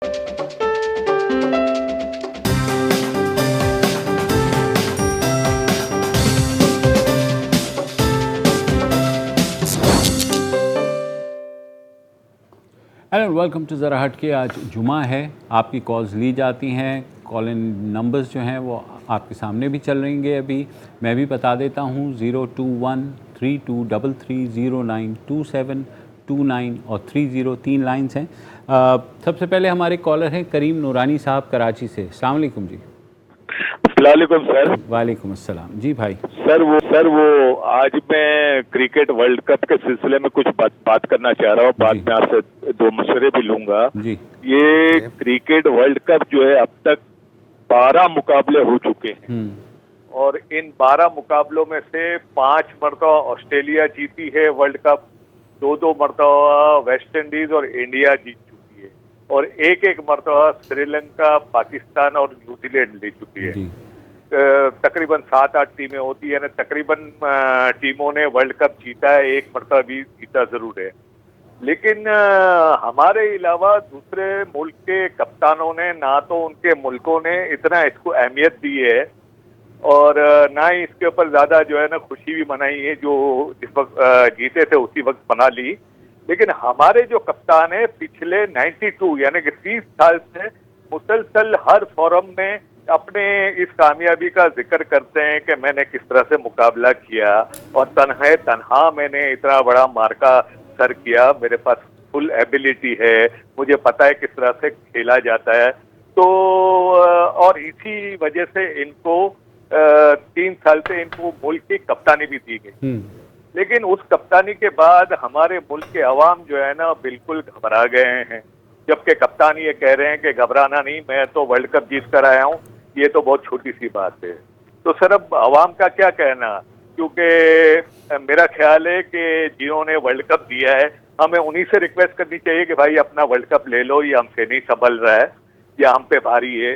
Hello, welcome to ज़रा हट के। आज जुमा है, आपकी कॉल्स ली जाती हैं। कॉल इन नंबर्स जो हैं वो आपके सामने भी चल रही हैं। अभी मैं भी बता देता हूँ, 0213233092729 और 30, 3 लाइन्स हैं। सबसे पहले हमारे कॉलर हैं करीम नूरानी साहब कराची से। अस्सलाम वालेकुम जी। अस्सलामुअलैकुम सर। वालेकुम अस्सलाम जी भाई। सर वो आज मैं क्रिकेट वर्ल्ड कप के सिलसिले में कुछ बात करना चाह रहा हूँ। बाद में आपसे 2 मशवरे भी लूंगा जी। ये क्रिकेट वर्ल्ड कप जो है अब तक 12 मुकाबले हो चुके हैं और इन 12 मुकाबलों में से 5 मरतबा ऑस्ट्रेलिया जीती है वर्ल्ड कप, 2 मरतबा वेस्ट इंडीज और इंडिया जीत चुकी है और एक मरतबा श्रीलंका, पाकिस्तान और न्यूजीलैंड ले चुकी है। तकरीबन 7-8 टीमें होती है ना, तकरीबन टीमों ने वर्ल्ड कप जीता है, एक मरतबा भी जीता जरूर है। लेकिन हमारे अलावा दूसरे मुल्क के कप्तानों ने ना तो उनके मुल्कों ने इतना इसको अहमियत दी है और ना ही इसके ऊपर ज्यादा जो है ना खुशी भी मनाई है। जो जिस वक्त जीते थे उसी वक्त मना ली। लेकिन हमारे जो कप्तान है पिछले 92 यानी कि 30 साल से मुसलसल हर फोरम में अपने इस कामयाबी का जिक्र करते हैं कि मैंने किस तरह से मुकाबला किया और तन्हा मैंने इतना बड़ा मार्का सर किया, मेरे पास फुल एबिलिटी है, मुझे पता है किस तरह से खेला जाता है। तो और इसी वजह से इनको 3 साल से इनको मुल्क की कप्तानी भी दी गई। लेकिन उस कप्तानी के बाद हमारे मुल्क के अवाम जो है ना बिल्कुल घबरा गए हैं, जबकि कप्तान ये कह रहे हैं कि घबराना नहीं, मैं तो वर्ल्ड कप जीत कर आया हूँ, ये तो बहुत छोटी सी बात है। तो सर अब अवाम का क्या कहना, क्योंकि मेरा ख्याल है कि जिन्होंने वर्ल्ड कप दिया है हमें उन्हीं से रिक्वेस्ट करनी चाहिए कि भाई अपना वर्ल्ड कप ले लो, ये हमसे नहीं संभल रहा है या हम पे भारी है,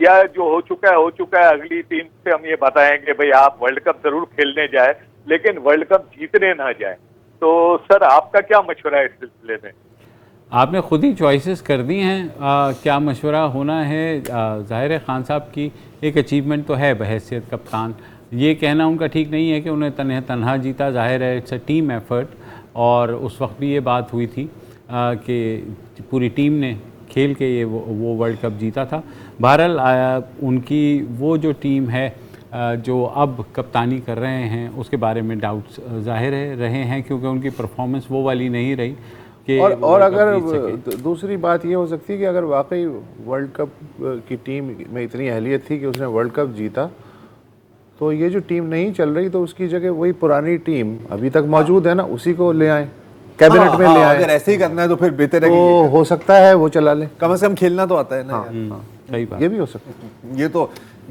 या जो हो चुका है अगली टीम से हम ये बताएंगे भाई आप वर्ल्ड कप जरूर खेलने जाए लेकिन वर्ल्ड कप जीतने ना जाए। तो सर आपका क्या मशवरा है इस सिलसिले में? आपने खुद ही चॉइसेस कर दी हैं, क्या मशवरा होना है। ज़ाहिर है खान साहब की एक अचीवमेंट तो है बहैसियत कप्तान, ये कहना उनका ठीक नहीं है कि उन्हें तन्हा जीता। ज़ाहिर है इट्स अ टीम एफर्ट और उस वक्त भी ये बात हुई थी कि पूरी टीम ने खेल के ये वो वर्ल्ड कप जीता था। बहरहाल उनकी वो जो टीम है जो अब कप्तानी कर रहे हैं उसके बारे में डाउट्स ज़ाहिर है रहे हैं, क्योंकि उनकी परफॉर्मेंस वो वाली नहीं रही। और अगर दूसरी बात ये हो सकती है कि अगर वाकई वर्ल्ड कप की टीम में इतनी अहलियत थी कि उसने वर्ल्ड कप जीता, तो ये जो टीम नहीं चल रही तो उसकी जगह वही पुरानी टीम अभी तक मौजूद है ना, उसी को ले आए, कैबिनेट में ले आए। अगर ऐसे ही करना है तो फिर बेहतर है, तो हो सकता है वो चला ले, कम से कम खेलना तो आता है ना। सही बात, ये भी हो सकता है।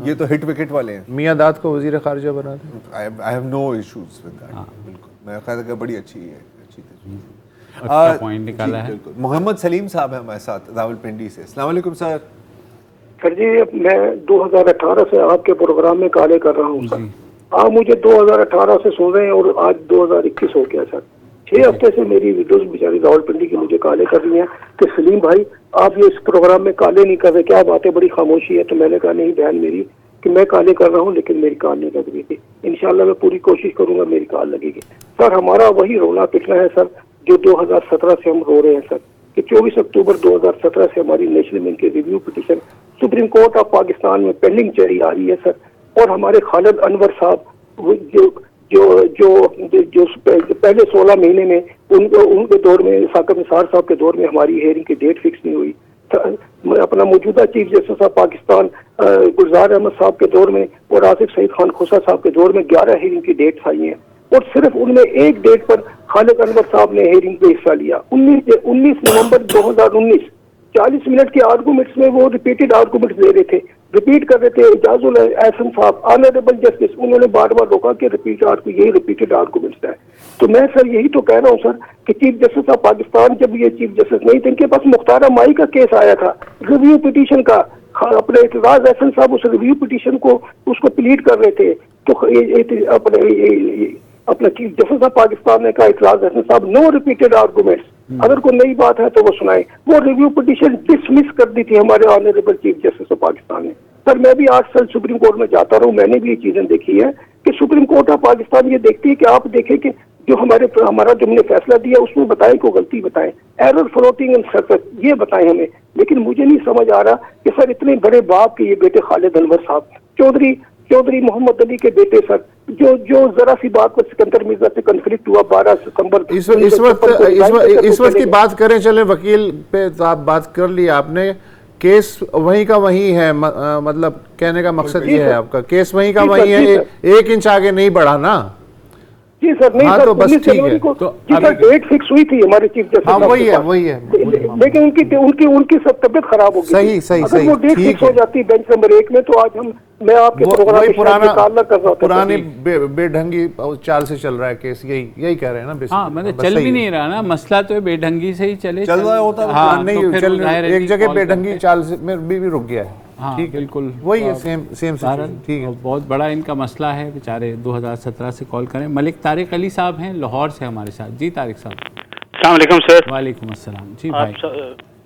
ये तो हिट विकेट वाले हैं। मियां दाद को वजीर खारजा बना दे। I have no issues with that. बिल्कुल, मैं ख्याल है बड़ी अच्छी है, अच्छी अच्छा पॉइंट निकाला है। मोहम्मद सलीम साहब है हमारे साथ रावलपिंडी से। अस्सलाम वालेकुम सर। सर जी मैं 2018 से आपके प्रोग्राम में काले कर रहा हूँ सर। आप मुझे 2018 से सुन रहे हैं और आज 2021 हो गया सर। 6 हफ्ते से मेरी विडोज बेचारी रावलपिंडी की मुझे काले कर रही हैं कि सलीम भाई आप ये इस प्रोग्राम में काले नहीं कर रहे, क्या बात है, बड़ी खामोशी है। तो मैंने कहा नहीं बहन मेरी कि मैं काले कर रहा हूँ लेकिन मेरी काल नहीं लग रही थी। इंशाल्लाह मैं पूरी कोशिश करूंगा मेरी काल लगेगी। सर हमारा वही रोना पिटना है सर जो 2017 से हम रो रहे हैं सर, कि 24 अक्टूबर 2017 से हमारी नेशनल बैंक की review petition supreme court of Pakistan में पेंडिंग चली आ रही है सर। और हमारे खालिद अनवर साहब जो पहले 16 महीने में उनके दौर में साकिब निसार साहब के दौर में हमारी हेयरिंग की डेट फिक्स नहीं हुई। अपना मौजूदा चीफ जस्टिस ऑफ पाकिस्तान गुलजार अहमद साहब के दौर में और आसिफ सईद खान खोसा साहब के दौर में 11 हेयरिंग की डेट्स आई हैं और सिर्फ उनमें एक डेट पर खालिद अनवर साहब ने हेयरिंग पे हिस्सा लिया। 19 नवंबर 2019 40 मिनट के आर्गूमेंट्स में वो रिपीटेड आर्गूमेंट्स दे रहे थे, रिपीट कर रहे थे। इजाजुल एहसन साहब ऑनरेबल जस्टिस, उन्होंने बार बार रोका कि यही रिपीटेड आर्गूमेंट्स है। तो मैं सर यही तो कह रहा हूँ सर कि चीफ जस्टिस ऑफ पाकिस्तान जब ये चीफ जस्टिस नहीं थे, इनके पास मुख्तार माई का केस आया था रिव्यू पिटीशन का, अपने इतराज एहसन साहब उस रिव्यू पिटीशन को उसको प्लीड कर रहे थे। तो अपना चीफ जस्टिस ऑफ पाकिस्तान ने कहा इतराज एहसन साहब नो रिपीटेड आर्गूमेंट्स, अगर कोई नई बात है तो वो सुनाए। वो रिव्यू पिटीशन डिसमिस कर दी थी हमारे honourable chief justice of Pakistan ने। सर मैं भी 8 साल सुप्रीम कोर्ट में जाता रहा हूँ, मैंने भी ये चीजें देखी है कि सुप्रीम कोर्ट ऑफ पाकिस्तान ये देखती है कि आप देखें कि जो हमारा जो हमने फैसला दिया उसमें बताएं, को गलती बताएं, एरर फ्लोटिंग एंड सरफेस ये बताएं हमें। लेकिन मुझे नहीं समझ आ रहा कि सर इतने बड़े बाप के ये बेटे खालिद अनवर साहब, चौधरी मोहम्मद अली के बेटे सर, जो जरा सी बात पर सिकंदर मिर्जा से कॉन्फ्लिक्ट हुआ 12 सितंबर इस वक्त की बात करें, चले वकील पे तो आप बात कर ली आपने, केस वहीं का वहीं है, मतलब कहने का मकसद ये है आपका, केस वहीं का वहीं है, 1 इंच आगे नहीं बढ़ा ना? जी सर, नहीं सर, तो बस 19 जनवरी को तो जी सर डेट फिक्स हुई थी हमारे चीफ जस्टिस। हाँ वही है, लेकिन उनकी सब तबीयत खराब हो गई। सही अगर वो डेट फिक्स हो जाती बेंच नंबर 1 में तो आज मैं आपके प्रोग्राम में पुरानी बेढंगी चाल से चल रहा है केस, यही कह रहे हैं ना? हाँ, मतलब चल भी नहीं रहा ना, मसला तो बेढंगी से ही चल रहा होता है। हाँ, नहीं तो चल एक जगह बेढंगी चाल से में भी रुक गया है। हाँ, ठीक, बिल्कुल वही है, सेम ठीक है। बहुत बड़ा इनका मसला है, बेचारे 2017 से कॉल करें। मलिक तारिक अली साहब हैं लाहौर से हमारे साथ। जी तारिक साहब। अस्सलाम वालेकुम सर। वालेकुम अस्सलाम। जी भाई।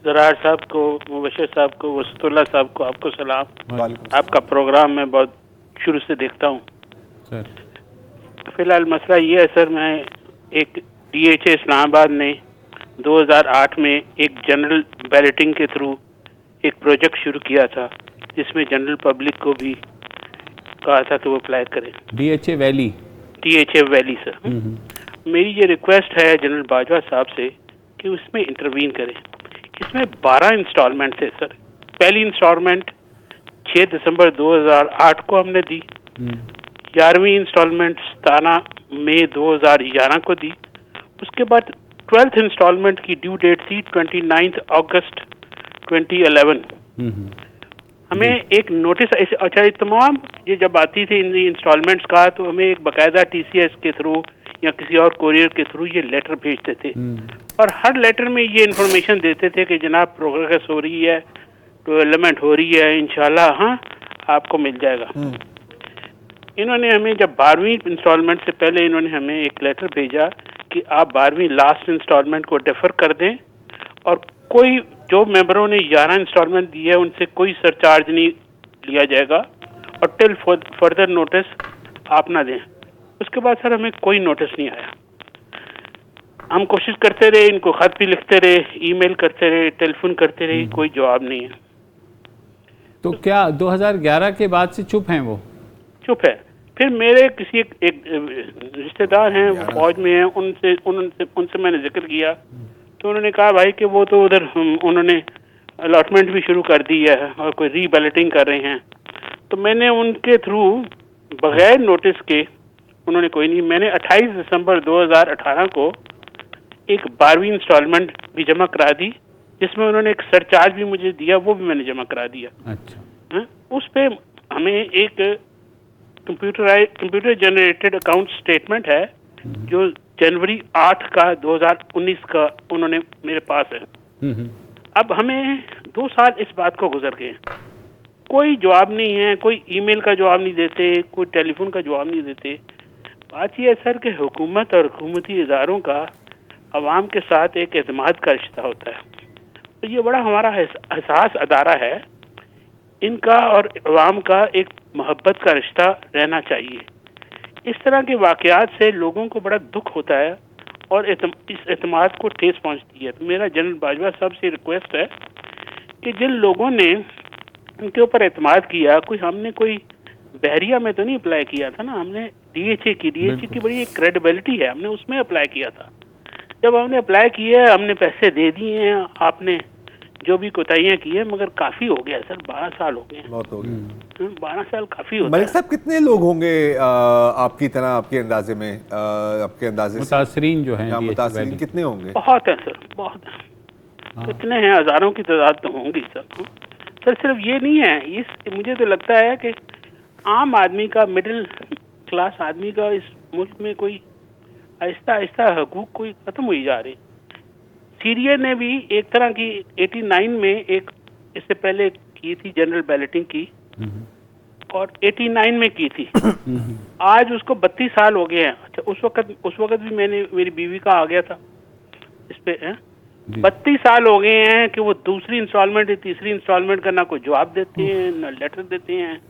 ज़रार साहब को, मुबशर साहब को, वसतुल्लाह साहब को, आपको सलाम। आपका प्रोग्राम मैं बहुत शुरू से देखता हूँ सर। फिलहाल मसला ये है सर, मैं एक DHA इस्लामाबाद ने 2008 में एक जनरल बैलेटिंग के थ्रू एक प्रोजेक्ट शुरू किया था जिसमें जनरल पब्लिक को भी कहा था कि वो अप्लाई करें। DHA valley sir. मेरी ये रिक्वेस्ट है जनरल बाजवा साहब से कि उसमें इंटरवीन करें। इसमें 12 इंस्टॉलमेंट थे सर। पहली इंस्टॉलमेंट 6 दिसंबर 2008 को हमने दी। 11वीं इंस्टॉलमेंट 17 मई 2011 को दी। उसके बाद 12th इंस्टॉलमेंट की ड्यू डेट थी 29 अगस्त 2011। हमें एक नोटिस, अच्छा ये तमाम ये जब आती थी इन इंस्टॉलमेंट्स का तो हमें एक बाकायदा TCS के थ्रू या किसी और कोरियर के थ्रू ये लेटर भेजते थे और हर लेटर में ये इन्फॉर्मेशन देते थे कि जनाब प्रोग्रेस हो रही है, डेवलपमेंट हो रही है, इंशाल्लाह हाँ आपको मिल जाएगा। इन्होंने हमें जब 12वीं इंस्टॉलमेंट से पहले इन्होंने हमें एक लेटर भेजा कि आप 12वीं लास्ट इंस्टॉलमेंट को डेफर कर दें और कोई जो मेंबरों ने 11 इंस्टॉलमेंट दी है उनसे कोई सरचार्ज नहीं लिया जाएगा और टिल फर्दर नोटिस आप ना दें। उसके बाद सर हमें कोई नोटिस नहीं आया। हम कोशिश करते रहे, इनको खत भी लिखते रहे, ईमेल करते रहे, टेलीफोन करते रहे, कोई जवाब नहीं है। तो क्या 2011 के बाद से चुप हैं वो? चुप है। फिर मेरे किसी एक रिश्तेदार हैं, वो फौज में हैं, उनसे मैंने जिक्र किया तो उन्होंने कहा भाई कि वो तो उधर उन्होंने अलॉटमेंट भी शुरू कर दी है और कोई रीबैलेटिंग कर रहे हैं। तो मैंने उनके थ्रू बगैर नोटिस के, उन्होंने कोई नहीं, मैंने 28 दिसंबर 2018 को एक 12वीं इंस्टॉलमेंट भी जमा करा दी जिसमें उन्होंने एक सरचार्ज भी मुझे दिया, वो भी मैंने जमा करा दिया। अच्छा। उस पे हमें एक कंप्यूटर जनरेटेड अकाउंट स्टेटमेंट है जो जनवरी 8 का 2019 का उन्होंने मेरे पास है। अब हमें 2 साल इस बात को गुजर गए, कोई जवाब नहीं है, कोई ईमेल का जवाब नहीं देते, कोई टेलीफोन का जवाब नहीं देते। बात यह है सर कि हुकूमत और हुकूमती इदारों का अवाम के साथ एक एतमाद का रिश्ता होता है, तो ये बड़ा हमारा हसास अदारा है। इनका और अवाम का एक मोहब्बत का रिश्ता रहना चाहिए। इस तरह के वाक़यात से लोगों को बड़ा दुख होता है और इस एतमाद को ठेस पहुंचती है। तो मेरा जनरल बाजवा साहब से रिक्वेस्ट है कि जिन लोगों ने उनके ऊपर एतमाद किया, हमने कोई बहरिया में तो नहीं अप्लाई किया था ना, हमने DHA की बड़ी एक क्रेडिबिलिटी है, हमने उसमें अप्लाई किया था। जब हमने अप्लाई किया, हमने पैसे दे दिए हैं, आपने जो भी कोताहियाँ की है, मगर काफ़ी हो गया सर, 12 साल हो गए। बहुत हो गया। 12 साल काफ़ी होता है। मलिक साहब कितने लोग होंगे आपकी तरह, आपके अंदाजे में, आपके अंदाजे मुतासरीन जो हैं, मुतासरीन कितने होंगे? बहुत है सर, बहुत है। कितने हैं? हज़ारों की तादाद तो होंगी सर। सर सिर्फ ये नहीं है, मुझे तो लगता है कि आम आदमी का, मिडिल क्लास आदमी का इस मुल्क में कोई आहिस्ता आहिस्ता हकूक कोई ख़त्म हुई जा रही। सीरिया ने भी एक तरह की 89 में एक इससे पहले की थी जनरल बैलेटिंग की और 89 में की थी। आज उसको 32 साल हो गए हैं। अच्छा, उस वक्त भी मेरी बीवी का आ गया था इस पे 32 साल हो गए हैं कि वो दूसरी इंस्टॉलमेंट तीसरी इंस्टॉलमेंट का ना कोई जवाब देते हैं ना लेटर देते हैं।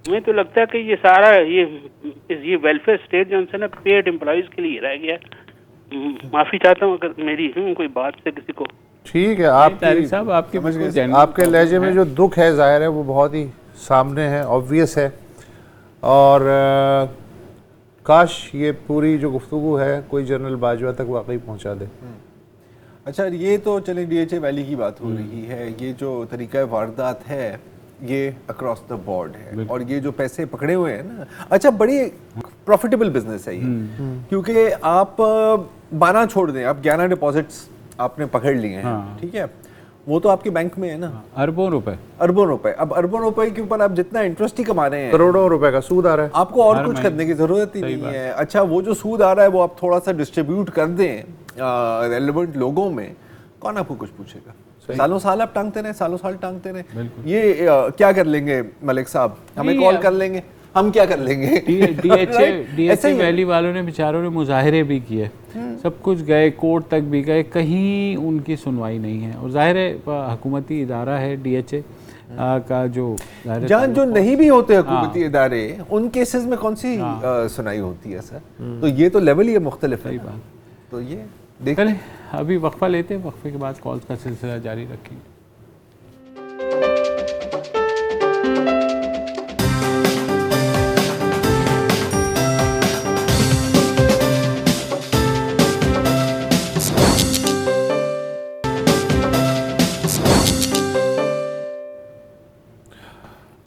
मुझे तो लगता है कि ये सारा ये वेलफेयर स्टेट जो है ना पेड एम्प्लॉयज के लिए रह गया। माफी चाहता हूँ अगर मेरी कोई बात से किसी को। ठीक है, आपके लहजे में जो दुख है जाहिर है वो बहुत ही सामने है, ऑब्वियस है। और काश ये पूरी जो गुफ्तगू है कोई जनरल बाजवा तक वाकई पहुंचा दे। अच्छा, ये तो चले डीएचए वैली की बात हो रही है, ये जो तरीका वारदात है ये अक्रॉस द बोर्ड है, और ये जो पैसे पकड़े हुए हैं ना, अच्छा बड़ी प्रॉफिटेबल बिजनेस है ये, क्योंकि आप 12 छोड़ दें, आप 11 डिपॉजिट्स आपने पकड़ लिए हैं, ठीक है, वो तो आपके बैंक में है ना, अरबों रुपए। अब अरबों रुपए के ऊपर आप जितना इंटरेस्ट ही कमा रहे हैं, करोड़ों रुपए का सूद आ रहा है, आपको और कुछ करने की जरूरत ही नहीं है। अच्छा, वो जो सूद आ रहा है वो आप थोड़ा सा डिस्ट्रीब्यूट कर दें रेलेवेंट लोगों में, कौन आपको कुछ पूछेगा? सालों साल आप टांगते रहे, सालों साल टांगते रहे। ये क्या कर लेंगे मलिक साहब, हमें कॉल कर लेंगे, हम क्या कर लेंगे? डीएचए वैली वालों ने बेचारों ने मुजाहरे भी किए, सब कुछ गए, कोर्ट तक भी गए, कहीं उनकी सुनवाई नहीं है। और जाहिर है हुकूमती इदारा है डीएचए का, जो नहीं भी होते हुकूमती इदारे, उन केसेस में कौन सी सुनाई होती है सर? तो ये तो लेवल ही मुख्तलिफ है। तो ये चलें अभी वक्फा लेते हैं, वक्फे के बाद कॉल्स का सिलसिला जारी रखेंगे।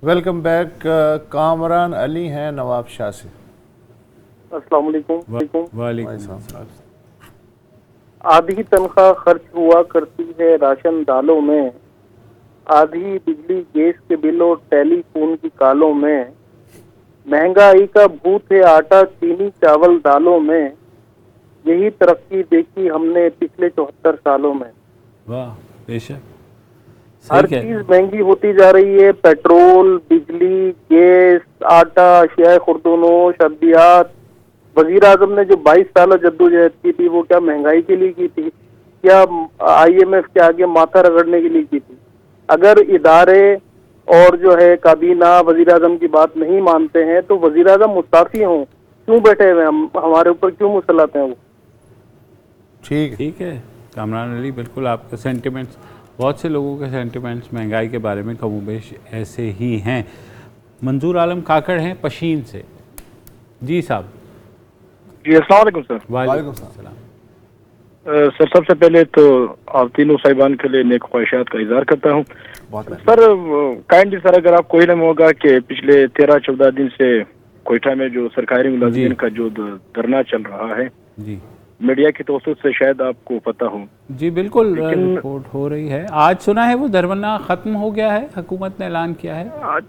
Welcome back. कामरान अली हैं नवाब शाह से। अस्सलाम वालेकुम। वालेकुम सलाम। आधी तनख्वाह खर्च हुआ करती है राशन दालों में, आधी बिजली गैस के बिल और टेलीफोन की कालों में, महंगाई का भूत है आटा चीनी चावल दालों में, यही तरक्की देखी हमने पिछले 74 सालों में। वाह, बेशक हर चीज महंगी होती जा रही है, पेट्रोल, बिजली, गैस, आटा, अशियाए खुर्दोनोश, अद्वियात। वजीर आजम ने जो 22 साल जद्दोजहद की थी वो क्या महंगाई के लिए की थी, क्या IMF के आगे माथा रगड़ने के लिए की थी? अगर इदारे और जो है काबीना वजीर आजम की बात नहीं मानते हैं तो वजीर आजम मुस्ताफी हों, क्यों बैठे हुए हम, हमारे ऊपर क्यों मुसलत हैं वो? ठीक है कामरान अली, बिल्कुल आपका सेंटिमेंट्स, बहुत से लोगों के सेंटिमेंट्स महंगाई के बारे में कमोबेश ऐसे ही हैं। मंजूर आलम काकड़ हैं पशीन से। जी साहब। जी अस्सलाम वालेकुम सर। वालेकुम सलाम। सर सबसे पहले तो आप तीनों साहिबान के लिए नेक ख्वाहिशात का इजहार करता हूँ। सर काइंडली सर, अगर आपको इल्म होगा कि पिछले 13-14 दिन से कोयटा में जो सरकारी मुलाजिमीन का जो धरना चल रहा है, जी मीडिया की तवज्जो से शायद आपको पता हो। जी बिल्कुल, रिपोर्ट हो रही है। आज सुना है वो धरना खत्म हो गया है, हुकूमत ने ऐलान किया है।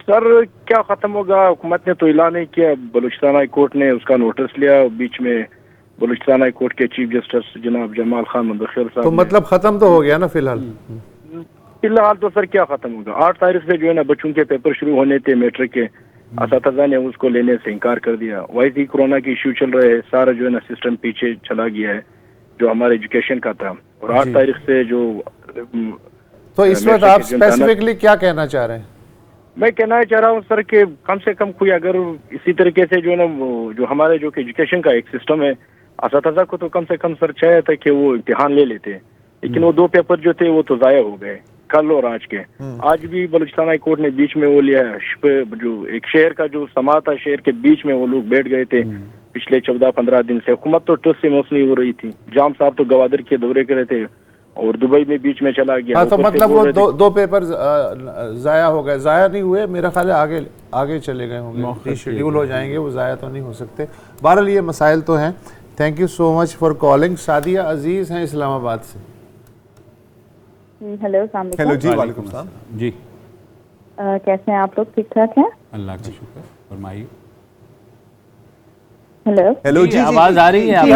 सर क्या खत्म होगा, हुकूमत ने तो ऐलान नहीं किया, बलूचिस्तान हाई कोर्ट ने उसका नोटिस लिया। बीच में बलूचिस्तान हाई कोर्ट के चीफ जस्टिस जनाब जमाल खान मुंतखिर साहब, तो मतलब खत्म तो हो गया ना फिलहाल? फिलहाल तो सर क्या खत्म होगा, 8 तारीख से जो है ना बच्चों के पेपर शुरू होने थे मैट्रिक के, असातिज़ा ने उसको लेने से इनकार कर दिया। वैसे कोरोना की इश्यू चल रहे हैं, सारा जो है ना सिस्टम पीछे चला गया है जो हमारे एजुकेशन का था। और 8 तारीख से जो, तो इस वक्त आप स्पेसिफिकली क्या कहना चाह रहे हैं? मैं कहना चाह रहा हूँ सर कि कम से कम कोई अगर इसी तरीके से जो है ना जो हमारे जो एजुकेशन का एक सिस्टम है, असातिज़ा को तो कम से कम सर चाहिए था कि वो इम्तिहान ले लेते, लेकिन वो 2 पेपर जो थे वो तो ज़ाया हो गए, कल और आज के। आज भी बलूचिस्तान हाई कोर्ट ने बीच में वो लिया, जो एक शहर का जो समा था, शहर के बीच में वो लोग बैठ गए थे पिछले 14-15 दिन से। हुकूमत तो टस से मौसमी हो रही थी, जाम साहब तो गवादर के दौरे कर रहे थे और दुबई में बीच में चला गया। हाँ, तो मतलब वो दो पेपर ज़ाया हो गए, ज़ाया नहीं हुए, मेरा ख्याल है आगे चले गए होंगे, शेड्यूल हो जाएंगे, वो ज़ाया तो नहीं हो सकते। बहरहाल ये मसाइल तो हैं। Thank you so much for calling. Sadia Aziz हैं इस्लामाबाद से। हेलो जी, वालेकुम सलाम जी। कैसे हैं आप लोग? ठीक ठाक हैं? अल्लाह का शुक्र, फरमाइए। हेलो जी, आवाज आ रही है? जी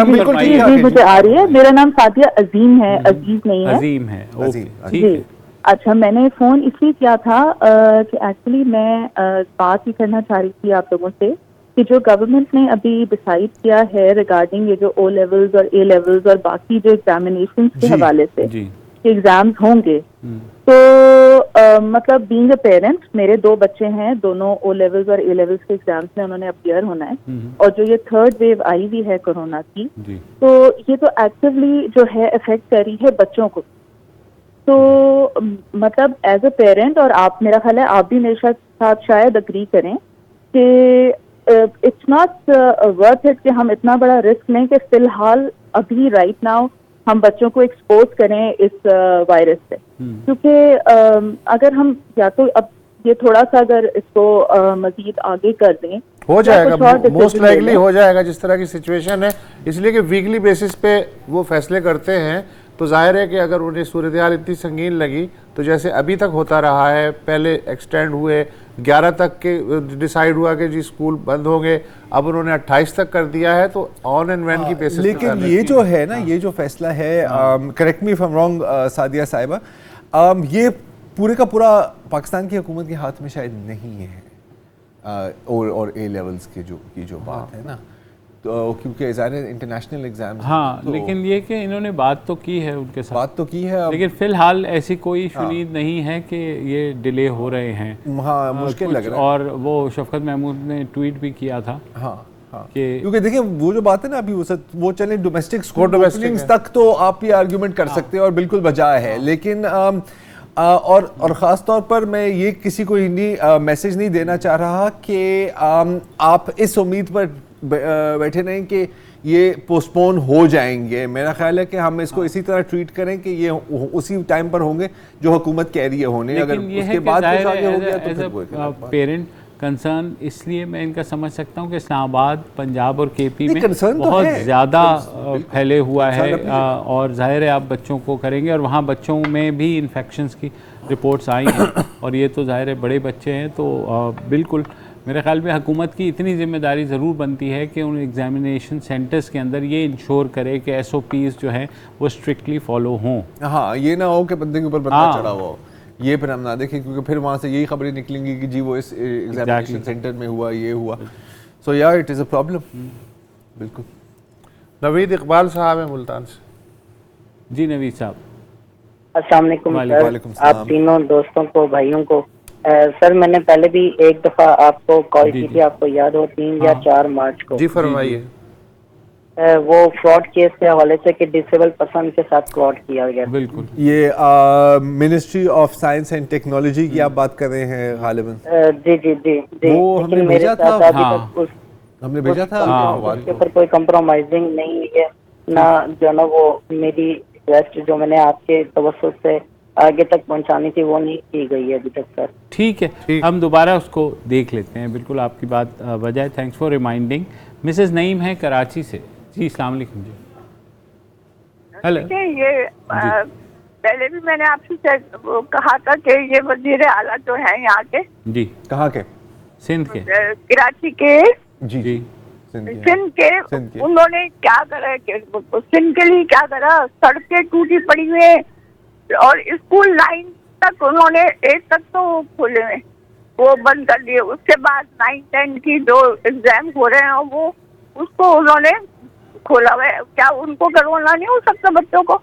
मुझे आ रही है। मेरा नाम सादिया अजीम है, अजीज नहीं है। अजीम है, ओके, ठीक है। अच्छा, मैंने फोन इसलिए किया था कि एक्चुअली मैं बात ही करना चाह रही थी आप लोगों से कि जो गवर्नमेंट ने अभी डिसाइड किया है रिगार्डिंग ये जो ओ लेवल्स और ए लेवल्स और बाकी जो एग्जामिनेशंस के हवाले से एग्जाम्स होंगे, तो मतलब बीइंग अ पेरेंट, मेरे 2 बच्चे हैं, दोनों ओ लेवल्स और ए लेवल्स के एग्जाम्स में उन्होंने अपीयर होना है, और जो ये 3rd वेव आई हुई है कोरोना की, तो ये तो एक्टिवली जो है इफेक्ट कर रही है बच्चों को। तो मतलब एज अ पेरेंट, और आप, मेरा ख्याल है आप भी मेरे साथ शायद अग्री करें कि इट्स नॉट वर्थ इट कि हम इतना बड़ा रिस्क लें कि फिलहाल अभी राइट नाउ हम बच्चों को एक्सपोज करें इस वायरस से, क्योंकि अगर हम या तो अब ये थोड़ा सा अगर इसको मजीद आगे कर दें, हो जाएगा, मोस्ट लाइकली हो जाएगा जिस तरह की सिचुएशन है, इसलिए कि वीकली बेसिस पे वो फैसले करते हैं। तो जाहिर है कि अगर उन्हें सूरत-ए-हाल इतनी संगीन लगी तो जैसे अभी तक होता रहा है, पहले एक्सटेंड हुए 11 तक के डिसाइड हुआ कि जी स्कूल बंद होंगे, अब उन्होंने 28 तक कर दिया है, तो ऑन एंड व्हेन की बेसिस। लेकिन ये जो है ना, ये जो फैसला है, correct me if I am wrong Sadia साहिबा, ये पूरे का पूरा पाकिस्तान की हुकूमत के हाथ में शायद नहीं है, और ए लेवल्स की जो बात है ना, तो क्योंकि ज़ाहिर इंटरनेशनल एग्जाम। हाँ, तो लेकिन ये कि इन्होंने बात तो की है उनके साथ, बात तो की है, लेकिन फिलहाल ऐसी कोई शुनीद नहीं है कि ये डिले हो रहे हैं। हाँ, मुश्किल लग रहा है। और वो शफकत महमूद ने ट्वीट भी किया था। हाँ, क्योंकि देखिए वो जो बात है ना, अभी वो चले डोमेस्टिक स्कूल तक तो आप ये आर्ग्यूमेंट कर सकते हैं और बिल्कुल बजाय है, लेकिन और ख़ास तौर पर मैं ये किसी को मैसेज नहीं देना चाह रहा कि आप इस उम्मीद पर बैठे रहें कि ये पोस्टपोन हो जाएंगे। मेरा ख्याल है कि हम इसको इसी तरह ट्रीट करें कि ये उसी टाइम पर होंगे जो हुकूमत कह रही है होने। अगर उसके बाद कुछ आगे हो गया तो फिर पेरेंट कंसर्न, इसलिए मैं इनका समझ सकता हूँ कि इस्लामाबाद, पंजाब और केपी में बहुत तो ज़्यादा फैले हुआ है, और जाहिर है आप बच्चों को करेंगे, और वहाँ बच्चों में भी इन्फेक्शंस की रिपोर्ट्स आई हैं, और ये तो जाहिर है बड़े बच्चे हैं, तो बिल्कुल मेरे ख्याल में हुकूमत की इतनी जिम्मेदारी ज़रूर बनती है कि उन एग्जामिनेशन सेंटर्स के अंदर ये इंश्योर करे कि SOPs जो हैं वो स्ट्रिक्टली फॉलो हों। हाँ, ये ना हो कि बंदे के ऊपर बंदा चढ़ा हुआ हो, ये फिर हम ना देखें, क्योंकि फिर वहाँ से यही खबरें निकलेंगी कि जी वो इस एग्जामिनेशन सेंटर में हुआ, ये हुआ। सो या इट इज़ अ प्रॉब्लम। बिल्कुल। नवीद इकबाल साहब है मुल्तान से। जी नवीद साहब, अस्सलाम वालेकुम सर, आप तीनों दोस्तों को, भाइयों को। सर मैंने पहले भी एक दफ़ा आपको कॉल की थी, आपको याद हो, 3 या 4 मार्च को। जी फरमाइए। वो फ्रॉड केस के हवाले से कि डिसेबल पर्सन के साथ फ्रॉड किया गया। बिल्कुल, ये ministry of science and technology की आप बात कर रहे हैं गालिबन। जी जी जी जी, वो हमने भेजा था, हमने भेजा था, उसके ऊपर कोई कंप्रोमाइजिंग नहीं है ना, जो ना वो मेरी रिक्वेस्ट जो मैंने आपके तवज्जुह से आगे तक पहुंचानी थी वो नहीं की गई है अभी तक सर। ठीक है, हम दोबारा उसको देख लेते हैं। बिल्कुल आपकी बात बजाय, thanks for reminding. Mrs Naeem है कराची से। जी अस्सलाम वालेकुम। जी हेलो। ये पहले भी मैंने आपसे कहा था कि ये वजीर आला जो है यहाँ के, जी कहाँ के? सिंध के, कराची के, जी जी सिंध के। उन्होंने क्या करा, सिंध के लिए क्या करा, सड़कें टूटी पड़ी हुई है और स्कूल 9 तक उन्होंने 8 तक तो खोले हुए, वो बंद कर दिए। उसके बाद 9-10 की जो एग्जाम हो रहे हैं वो उसको उन्होंने खोला हुआ है। क्या उनको करवाना नहीं हो सकता बच्चों को?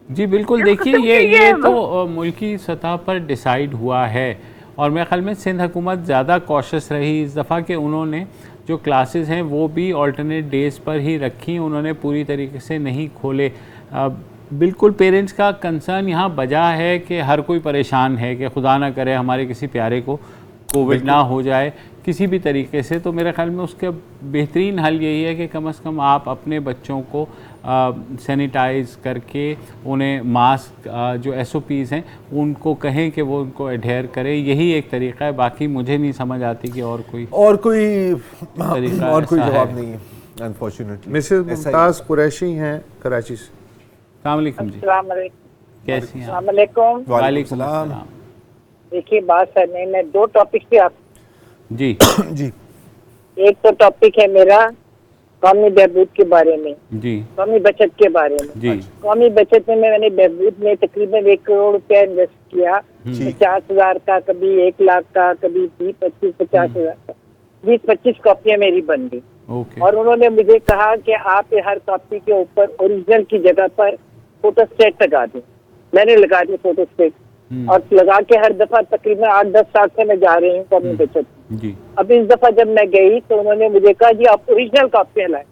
जी बिल्कुल। देखिए ये तो मुल्की सतह पर डिसाइड हुआ है, और मेरे ख्याल में सिंध हुकूमत ज़्यादा कॉशियस रही इस दफ़ा कि उन्होंने जो क्लासेस हैं वो भी ऑल्टरनेट डेज़ पर ही रखी, उन्होंने पूरी तरीके से नहीं खोले। बिल्कुल पेरेंट्स का कंसर्न यहाँ बजा है कि हर कोई परेशान है कि खुदा ना करे हमारे किसी प्यारे को कोविड ना हो जाए किसी भी तरीके से। तो मेरे ख्याल में उसका बेहतरीन हल यही है कि कम से कम आप अपने बच्चों को सैनिटाइज करके उन्हें मास्क जो SOPs हैं उनको कहें कि वो उनको एडहेयर करें, यही एक तरीका है। बाकी मुझे नहीं समझ आती कि और कोई जवाब नहीं है अनफॉर्चुनेटली। मिसेस मुमताज़ कुरैशी हैं कराची से। अस्सलाम वालेकुम जी, कैसी हैं? वालेकुम सलाम। देखिए बात करने में 2 टॉपिक थे आप जी जी। एक तो टॉपिक है मेरा कौमी बहबूद के बारे में, जी कौमी बचत के बारे में। जी कौमी बचत में मैंने बहबूद में तकरीबन 1 करोड़ रुपया इन्वेस्ट किया, 50,000 का, कभी 1 लाख का, कभी 20, 25, 50,000 का। 20-25 कॉपियां मेरी बन गई। ओके। और उन्होंने मुझे कहा कि आप हर कॉपी के ऊपर ओरिजिनल की जगह पर फोटोस्टेट लगा दें। मैंने लगा दिया फोटोस्टेट, और लगा के हर दफा तकरीबन 8-10 साल से मैं जा रही हूँ कॉपी बचत। जी। अब इस दफा जब मैं गई तो उन्होंने मुझे कहा जी आप ओरिजिनल कॉपियां लाए,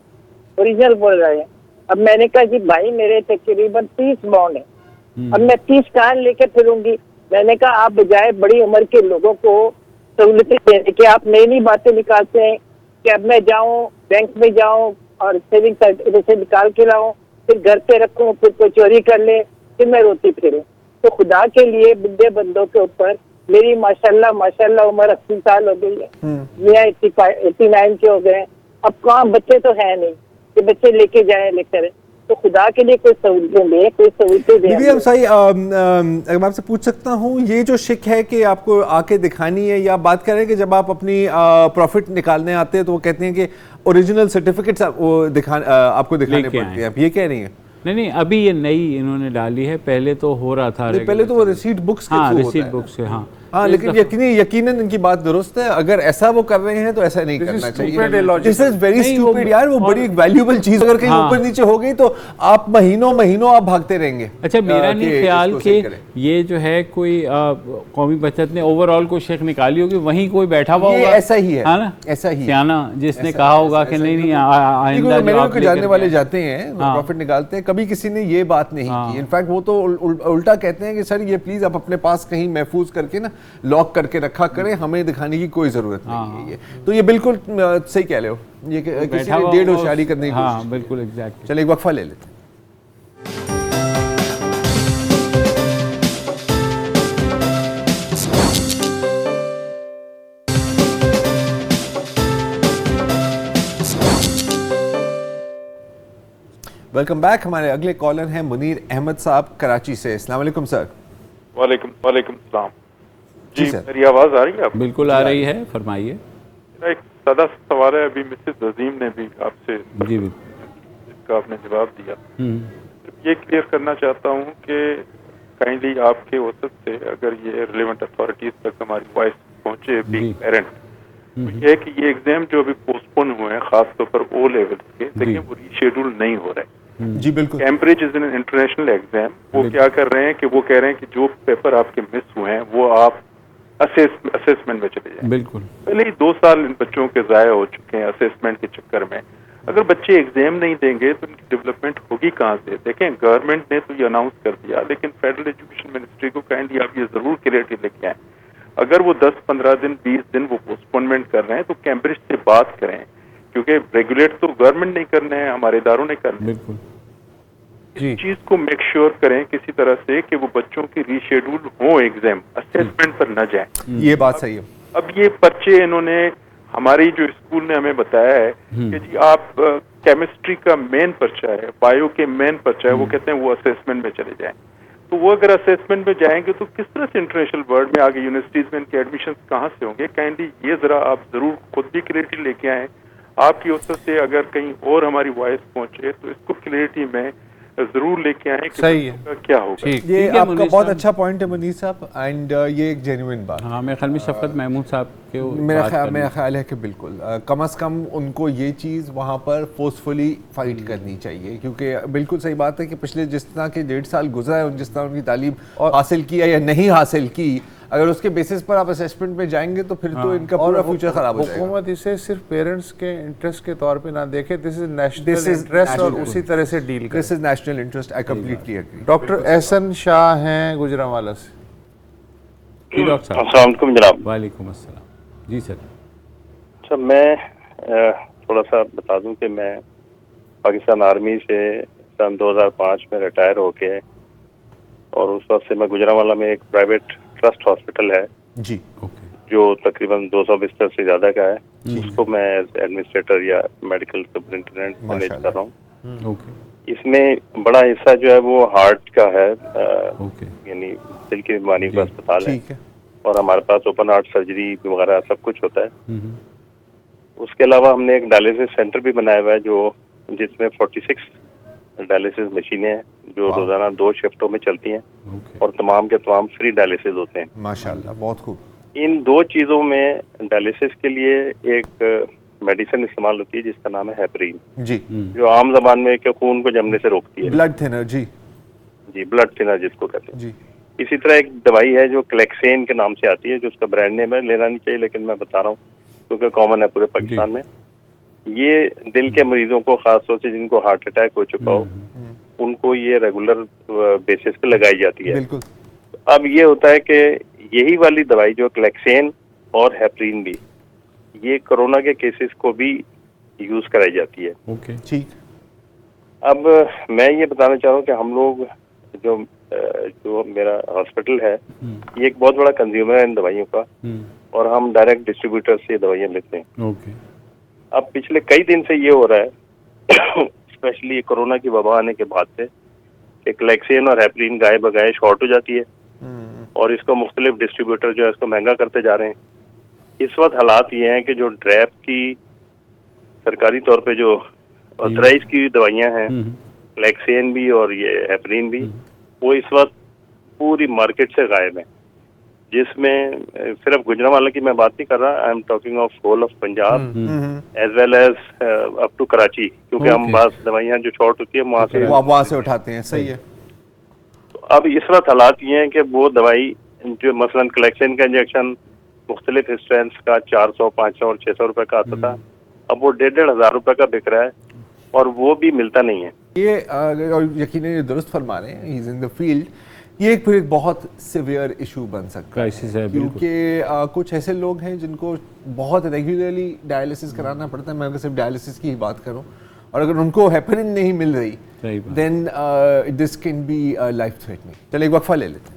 ओरिजिनल बोल रहे हैं। अब मैंने कहा जी भाई मेरे तकरीबन 30 बॉन्ड है, अब मैं 30 कहाँ लेके फिरूंगी। मैंने कहा आप बजाय बड़ी उम्र के लोगों को सहूलतें देने के आप नई नई बातें निकालते हैं कि अब मैं जाऊं बैंक में जाऊं और सेविंग सर्टिफिकेट से निकाल के लाऊं, फिर घर पे रखूं, फिर कोई चोरी कर ले, फिर मैं रोती फिरूं। तो खुदा के लिए बुढ़े बंदों के ऊपर मेरी माशाल्लाह उम्र 80 साल हो गई है, मियाँ 89 के हो गए। अब कहाँ बच्चे तो है नहीं कि बच्चे लेके जाए लेकर, तो खुदा के लिए कोई सहूलतें दे, कोई सहूलतें दे। बीबी हमसाई, अगर मैं आपसे पूछ सकता हूँ, ये जो शिक है कि आपको आके दिखानी है, या बात करें कि जब आप अपनी प्रॉफिट निकालने आते हैं तो वो कहते हैं कि ओरिजिनल सर्टिफिकेट्स आपको दिखाने पड़ते हैं, आप ये कह रही हैं? नहीं, अभी ये नई इन्होंने डाली है, पहले तो हो रहा था। पहले तो वो रिसीट बुक्स के थ्रू होता है। बुक्स से, हाँ। लेकिन यकीनन इनकी बात दुरुस्त है। अगर ऐसा वो कर रहे हैं तो ऐसा नहीं करना चाहिए। दिस इज वेरी स्टूपिड यार। वो बड़ी वैल्यूएबल चीज अगर कहीं ऊपर नीचे हो गई तो आप महीनों आप भागते रहेंगे। अच्छा, मेरा नहीं ख्याल कि ये जो है कोई कौमी बचत ने ओवरऑल कोई शेख निकाली होगी, वहीं कोई बैठा हुआ होगा। ऐसा ही है ना, ऐसा ही सियाना जिसने कहा होगा कि नहीं आइंदा मेरे जानने वाले जाते हैं प्रॉफिट निकालते हैं, कभी किसी ने ये बात नहीं की। इनफैक्ट वो तो उल्टा कहते हैं कि सर ये प्लीज आप अपने पास कहीं महफूज करके ना लॉक करके रखा करें, हमें दिखाने की कोई जरूरत नहीं है। ये तो ये बिल्कुल सही कह रहे हो, ये किसी ने डेढ़ होशियारी करने की कोशिश। बिल्कुल एग्जैक्ट। चलिए एक वक्फा ले लेते हैं। Welcome back. हमारे अगले कॉलर हैं मुनीर अहमद साहब कराची से। अस्सलाम वालेकुम सर। वालेकुम सलाम। जी मेरी आवाज आ रही है आपको? बिल्कुल आ रही है, फरमाइए। मेरा एक सादा सवाल है, अभी मिसेस अजीम ने भी आपसे जी इसका आपने जवाब दिया। ये क्लियर करना चाहता हूँ कि काइंडली आपके वसत से अगर ये रिलेवेंट अथॉरिटीज तक हमारी वॉइस पहुँचे बीइंग पेरेंट, ये कि ये एग्जाम जो अभी पोस्टपोन हुए हैं खासतौर पर ओ लेवल के, देखिए वो रीशेड्यूल नहीं हो रहे। जी बिल्कुल। Cambridge is an international exam. वो क्या कर रहे हैं कि वो कह रहे हैं कि जो पेपर आपके मिस हुए हैं वो आप असेसमेंट में चले जाएं। बिल्कुल। पहले ही 2 साल इन बच्चों के ज़ाया हो चुके हैं असेसमेंट के चक्कर में। अगर बच्चे एग्जाम नहीं देंगे तो इनकी डेवलपमेंट होगी कहाँ से? देखें, गवर्नमेंट ने तो ये अनाउंस कर दिया, लेकिन फेडरल एजुकेशन मिनिस्ट्री को काइंडली आप ये जरूर क्लियरिटी लेके आए। अगर वो 10-15 दिन 20 दिन वो पोस्टपोनमेंट कर रहे हैं तो कैम्ब्रिज से बात करें, क्योंकि रेगुलेट तो गवर्नमेंट नहीं करने हैं, हमारे इदारों ने करने। बिल्कुल। इस चीज को मेक श्योर करें किसी तरह से कि वो बच्चों की रीशेड्यूल हो, एग्जाम असेसमेंट पर न जाए। ये बात सही है। अब ये पर्चे इन्होंने हमारी जो स्कूल ने हमें बताया है कि जी आप केमिस्ट्री का मेन पर्चा है, बायो के मेन पर्चा है, वो कहते हैं वो असेसमेंट में चले जाएं। तो वो अगर असेसमेंट में जाएंगे तो किस तरह से इंटरनेशनल वर्ल्ड में आगे यूनिवर्सिटीज में इनके एडमिशन कहाँ से होंगे? काइंडली ये जरा आप जरूर खुद भी क्लियरिटी लेके आए। आपकी वजह से अगर कहीं और हमारी वॉइस पहुंचे तो इसको क्लियरिटी में जरूर लेके आए कि सही है क्या होगा। ये आपका बहुत अच्छा पॉइंट है मुनीर साहब, एंड ये एक जेन्युइन बात। हाँ, मेरे ख्याल में शफकत महमूद साहब के मेरा ख्याल है कि बिल्कुल कम से कम उनको ये चीज़ वहाँ पर फोर्सफुली फाइट करनी चाहिए, क्योंकि बिल्कुल सही बात है कि पिछले जिस तरह के 1.5 साल गुजरा है, जिस तरह उनकी तालीम हासिल की है या नहीं हासिल की, अगर उसके बेसिस पर आप असेसमेंट में जाएंगे तो फिर तो इनका पूरा फ्यूचर खराब हो जाएगा। हुकूमत इसे सिर्फ पेरेंट्स के इंटरेस्ट के तौर पे ना देखे, दिस इज नेशनल इंटरेस्ट और उसी तरह से डील करे। This is national interest, I completely agree. Doctor Ehsan Shah हैं गुजरांवाला से। जी डॉक्टर साहब। अस्सलाम वालेकुम जनाब। वालेकुम अस्सलाम। जी सर। अच्छा, मैं थोड़ा सा बता दूं कि मैं पाकिस्तान आर्मी से सन 2005 में रिटायर होके, और उस वक्त से मैं गुजरांवाला में एक प्राइवेट ट्रस्ट हॉस्पिटल है जी, जो तकरीबन 200 बिस्तर से ज्यादा का है, उसको मैं एडमिनिस्ट्रेटर या मेडिकल सुपरिटेंडेंट मैनेज कर रहा हूँ। इसमें बड़ा हिस्सा जो है वो हार्ट का है, यानी दिल की बीमारी का अस्पताल है, और हमारे पास ओपन हार्ट सर्जरी वगैरह सब कुछ होता है। उसके अलावा हमने एक डायलिसिस सेंटर भी बनाया हुआ है जिसमें 46 डायलिसिस मशीनें हैं जो रोजाना 2 शिफ्टों में चलती हैं, और तमाम के तमाम फ्री डायलिसिस होते हैं। माशाल्लाह, बहुत खूब। इन दो चीजों में डायलिसिस के लिए एक मेडिसिन इस्तेमाल होती है जिसका नाम है हेपरीन जी, जो आम जबान में के खून को जमने से रोकती है, ब्लड थिनर जी, ब्लड थिनर जिसको कहते हैं जी। इसी तरह एक दवाई है जो क्लेक्सेन के नाम से आती है, जो उसका ब्रांड नेम है, लेना नहीं चाहिए लेकिन मैं बता रहा हूँ क्योंकि कॉमन है पूरे पाकिस्तान में। ये दिल के मरीजों को, खासतौर से जिनको हार्ट अटैक हो चुका हो, उनको ये रेगुलर बेसिस पे लगाई जाती है। बिल्कुल। अब ये होता है कि यही वाली दवाई जो क्लेक्सेन और हेपरीन भी, ये कोरोना के केसेस को भी यूज कराई जाती है। ओके, ठीक। अब मैं ये बताना चाह रहा हूँ कि हम लोग जो मेरा हॉस्पिटल है, ये एक बहुत बड़ा कंज्यूमर है इन दवाइयों का, और हम डायरेक्ट डिस्ट्रीब्यूटर से दवाइयाँ लेते हैं। ओके। अब पिछले कई दिन से ये हो रहा है स्पेशली कोरोना की वबा आने के बाद से, कि क्लेक्सेन और हेपरीन गाय बगाए शॉर्ट हो जाती है और इसको मुख्तलिफ डिस्ट्रीब्यूटर जो है इसको महंगा करते जा रहे हैं। इस वक्त हालात ये हैं कि जो ड्रैप की सरकारी तौर पे जो ऑथराइज की दवाइयाँ हैं, क्लेक्सेन भी और ये हेपरीन भी, वो इस वक्त पूरी मार्केट से गायब है, जिसमें सिर्फ गुजरांवाला की मैं बात नहीं कर रहा, I am talking of whole of Punjab as well as up to Karachi, क्योंकि हम बात दवाइयाँ जो शॉर्ट होती है वहाँ से उठाते हैं। सही है। तो अब इस वक्त हालात ये हैं कि वो दवाई जो मसलन क्लेक्सेन का इंजेक्शन मुख्तलिफ स्ट्रेंथ का 400, 500 और 600 रुपए का आता था, अब वो 1,500 रुपए का बिक रहा है और वो भी मिलता नहीं है। ये और यकीनन ये दुरुस्त फरमा रहे हैं, he is in the field. ये एक फिर एक बहुत सिवियर इशू बन सकता है, क्योंकि कुछ ऐसे लोग हैं जिनको बहुत रेगुलरली डायलिसिस कराना पड़ता है। मैं अगर सिर्फ डायलिसिस की ही बात करूं, और अगर उनको हेपरिन नहीं मिल रही then this can be life threatening. चलिए एक वक्फा ले लेते हैं।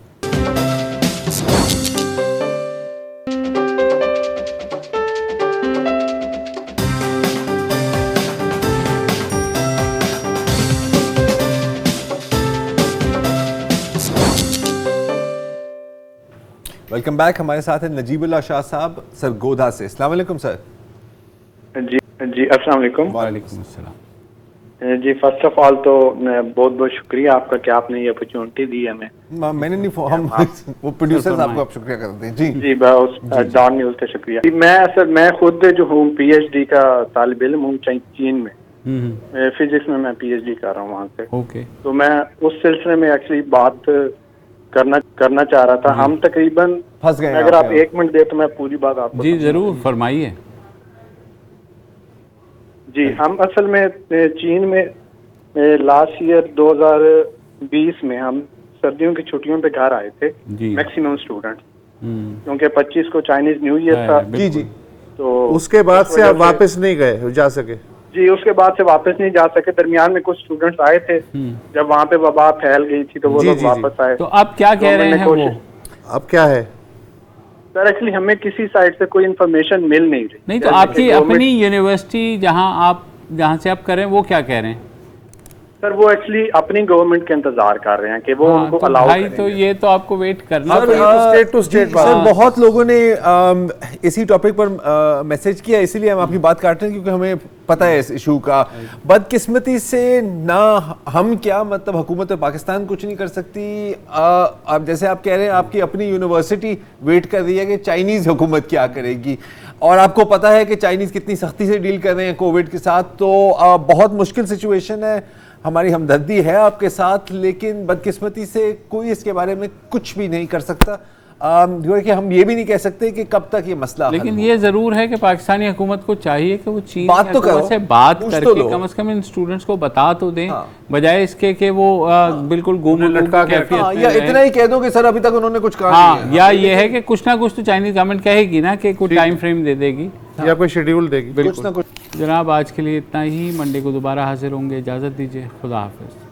Welcome back. हमारे साथ है नजीबुल्लाह शाह साहब सरगोधा से। अस्सलाम वालेकुम सर। जी अस्सलाम वालेकुम। वालेकुम अस्सलाम। जी फर्स्ट ऑफ ऑल तो बहुत बहुत शुक्रिया आपका कि आपने ये अपॉर्चुनिटी दी हमें। मैंने नहीं, हम वो प्रोड्यूसर्स आपको आप शुक्रिया करते हैं। जी जी बहुत डॉन न्यूज़ का शुक्रिया। मैं खुद जो हूँ पीएचडी का तालिब इल्म हूँ चीन में, फिजिक्स में मैं पीएचडी कर रहा हूँ वहाँ से। ओके। तो मैं उस सिलसिले में एक्चुअली बात करना चाह रहा था। हम तकरीबन फंस गए। अगर आप 1 मिनट दे तो मैं पूरी बात आपको। जी जरूर फरमाइए। जी हम असल में चीन में लास्ट ईयर 2020 में हम सर्दियों की छुट्टियों पे घर आए थे, मैक्सिमम स्टूडेंट, क्योंकि 25 को चाइनीज न्यू ईयर था। जी जी। तो उसके बाद से आप वापस नहीं गए, जा सके? जी उसके बाद से वापस नहीं जा सके। दरमियान में कुछ स्टूडेंट्स आए थे, जब वहाँ पे वबा फैल गई थी तो वो लोग वापस आए। तो अब क्या कह रहे हैं वो? अब क्या है सर? एक्चुअली हमें किसी साइड से कोई इन्फॉर्मेशन मिल नहीं रही। नहीं तो आपकी अपनी यूनिवर्सिटी जहाँ से आप कर रहे हैं वो क्या कह रहे हैं? सर वो एक्चुअली अपनी गवर्नमेंट के इंतजार कर रहे हैं कि वो उनको अलाउ करेंगे। तो ये तो आपको वेट करना स्टेट टू स्टेट। सर बहुत लोगों ने इसी टॉपिक पर मैसेज किया, इसीलिए हम आपकी बात काट रहे हैं, क्योंकि हमें पता है इस इशू का। बदकिस्मती से ना हम क्या, मतलब हुकूमत पाकिस्तान कुछ नहीं कर सकती। अब जैसे आप कह रहे हैं आपकी अपनी यूनिवर्सिटी वेट कर रही है कि चाइनीज़ हुकूमत क्या करेगी, और आपको पता है कि चाइनीज़ कितनी सख्ती से डील कर रहे हैं कोविड के साथ। तो बहुत मुश्किल सिचुएशन है। हमारी हमदर्दी है आपके साथ, लेकिन बदकिस्मती से कोई इसके बारे में कुछ भी नहीं कर सकता। कि हम ये भी नहीं कह सकते कि कब तक ये मसला। लेकिन ये जरूर है कि पाकिस्तानी हुकूमत को चाहिए कि वो चीन बात तो करो, से बात करके कम से कम इन स्टूडेंट्स को बता तो दें, बजाय इसके कि वो बिल्कुल गुम लटका या इतना ही कह दो कि सर अभी तक उन्होंने कुछ कहा नहीं है। या ये है कि कुछ ना कुछ तो चाइनीज गवर्नमेंट कहेगी ना कि कुछ टाइम फ्रेम दे देगी या कोई शेड्यूल देगी। बिल्कुल। जनाब आज के लिए इतना ही। मंडे को दोबारा हाजिर होंगे। इजाज़त दीजिए। खुदा हाफिज़।